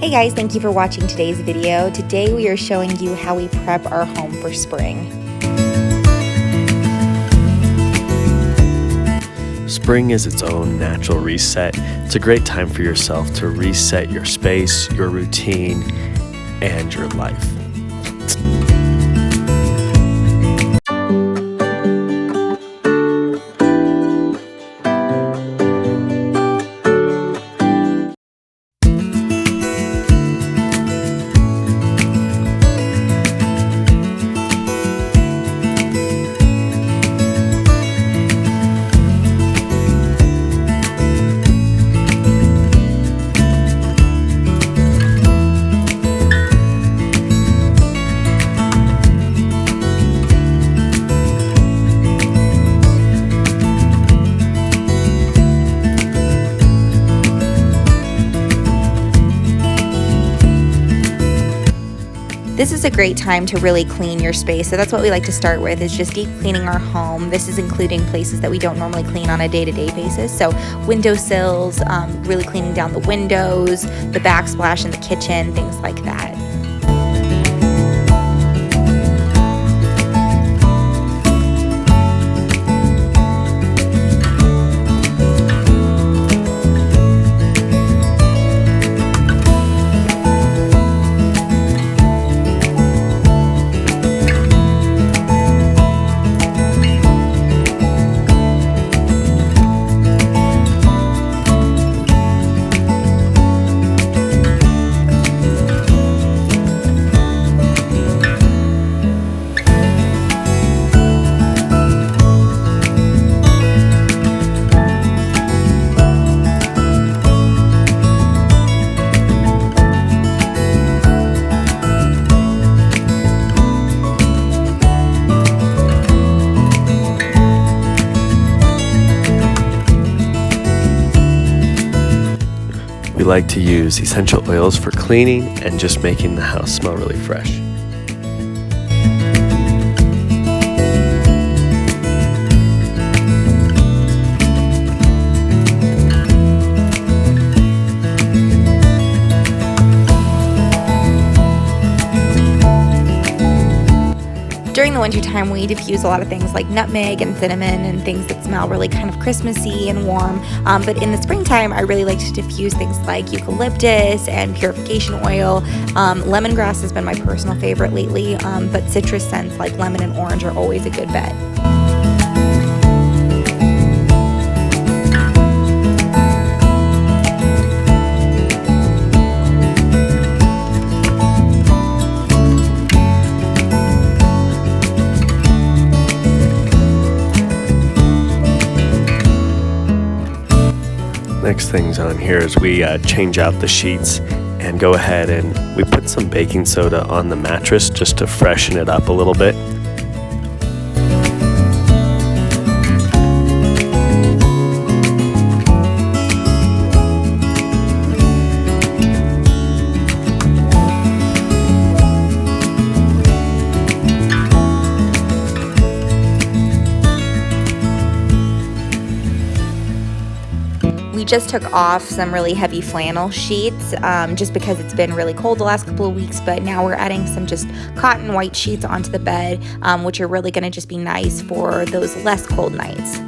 Hey guys, thank you for watching today's video. Today we are showing you how we prep our home for spring. Spring is its own natural reset. It's a great time for yourself to reset your space, your routine, and your life. This is a great time to really clean your space. So that's what we like to start with, is just deep cleaning our home. This is including places that we don't normally clean on a day-to-day basis. So windowsills, really cleaning down the windows, the backsplash in the kitchen, things like that. We like to use essential oils for cleaning and just making the house smell really fresh. During the winter time, we diffuse a lot of things like nutmeg and cinnamon and things that smell really kind of Christmassy and warm. But in the springtime, I really like to diffuse things like eucalyptus and purification oil. Lemongrass has been my personal favorite lately, but citrus scents like lemon and orange are always a good bet. Next things on here is we change out the sheets and go ahead and we put some baking soda on the mattress just to freshen it up a little bit. We just took off some really heavy flannel sheets just because it's been really cold the last couple of weeks, but now we're adding some just cotton white sheets onto the bed, which are really going to just be nice for those less cold nights.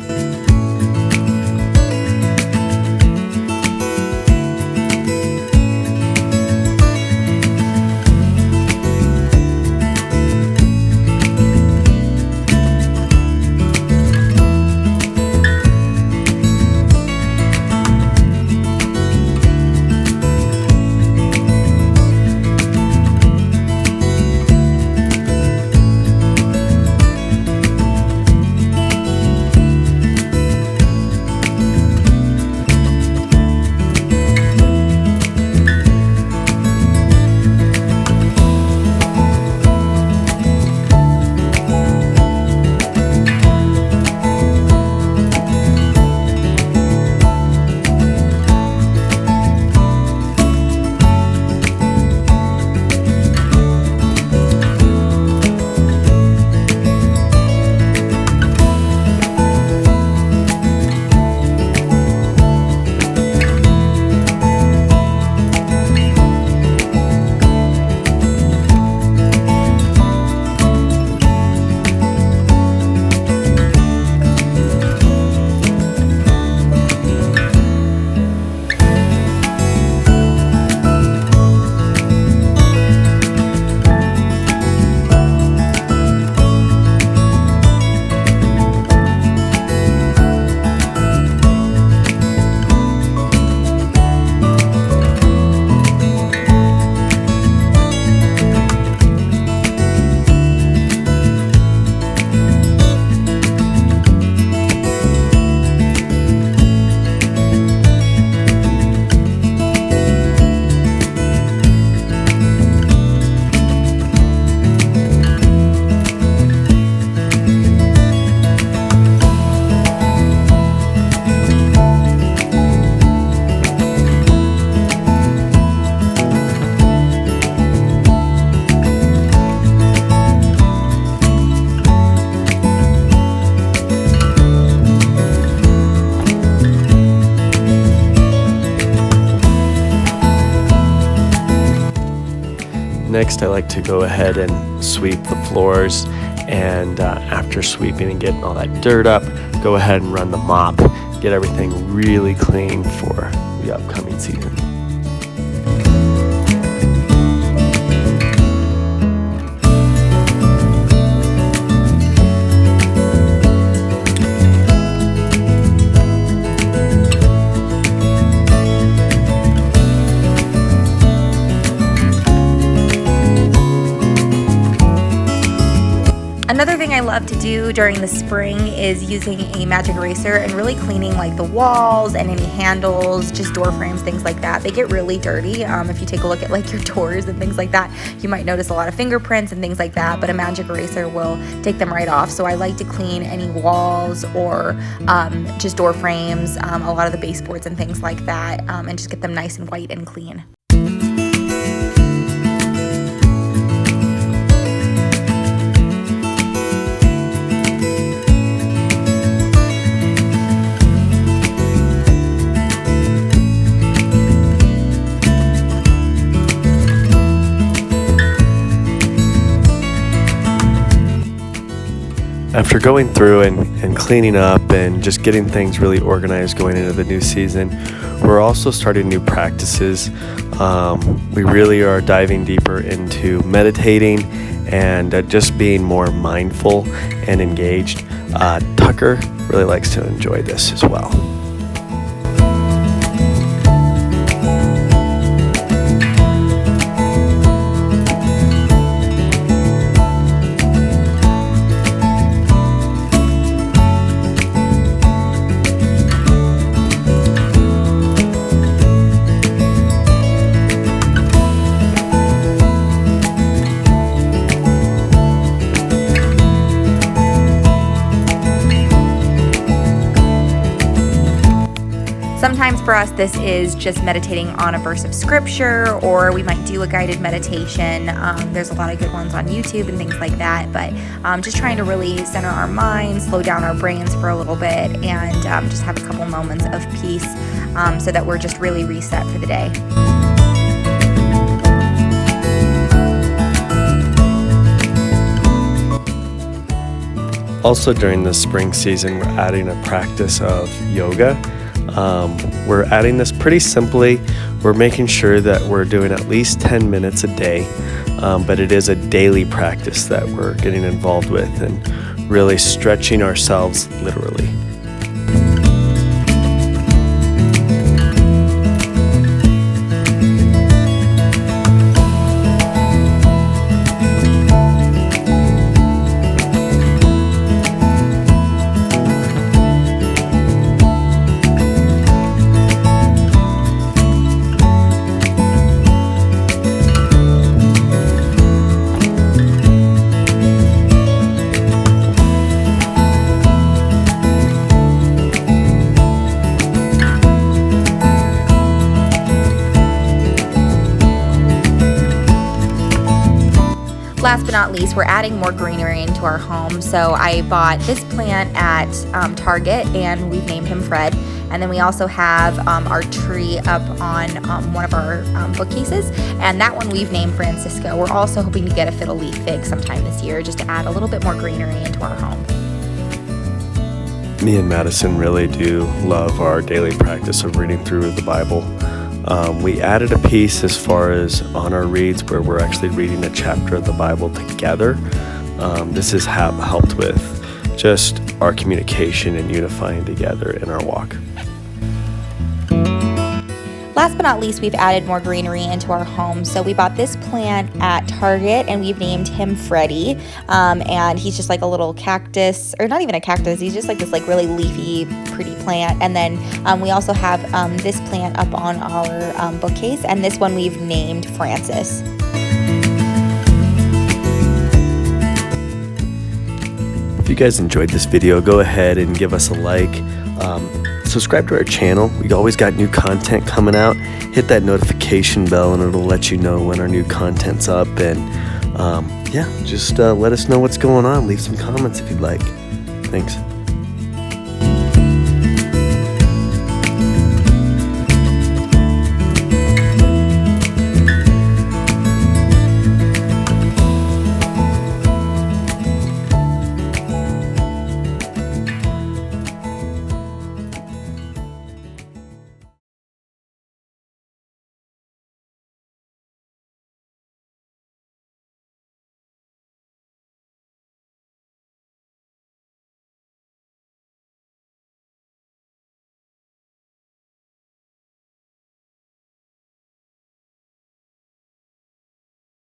Next, I like to go ahead and sweep the floors, and after sweeping and getting all that dirt up, go ahead and run the mop, get everything really clean for the upcoming season. Another thing I love to do during the spring is using a magic eraser and really cleaning like the walls and any handles, just door frames, things like that. They get really dirty. If you take a look at like your doors and things like that, you might notice a lot of fingerprints and things like that, but a magic eraser will take them right off. So I like to clean any walls or just door frames, a lot of the baseboards and things like that, and just get them nice and white and clean. After going through and cleaning up and just getting things really organized going into the new season, we're also starting new practices. We really are diving deeper into meditating and just being more mindful and engaged. Tucker really likes to enjoy this as well. Sometimes for us, this is just meditating on a verse of scripture, or we might do a guided meditation. There's a lot of good ones on YouTube and things like that, but just trying to really center our minds, slow down our brains for a little bit, and just have a couple moments of peace so that we're just really reset for the day. Also during the spring season, we're adding a practice of yoga. We're adding this pretty simply. We're making sure that we're doing at least 10 minutes a day, but it is a daily practice that we're getting involved with and really stretching ourselves literally. Last but not least, we're adding more greenery into our home. So I bought this plant at Target, and we've named him Fred. And then we also have our tree up on one of our bookcases, and that one we've named Francisco. We're also hoping to get a fiddle leaf fig sometime this year, just to add a little bit more greenery into our home. Me and Madison really do love our daily practice of reading through the Bible. We added a piece as far as on our reads where we're actually reading a chapter of the Bible together. This has helped with just our communication and unifying together in our walk. Last but not least, we've added more greenery into our home. So we bought this plant at Target, and we've named him Freddie. And he's just like a little cactus, or not even a cactus. He's just like this like really leafy, pretty plant. And then we also have this plant up on our bookcase, and this one we've named Francis. If you guys enjoyed this video, go ahead and give us a like. Subscribe to our channel. We always got new content coming out. Hit that notification bell and it'll let you know when our new content's up. And yeah, just let us know what's going on. Leave some comments if you'd like. Thanks.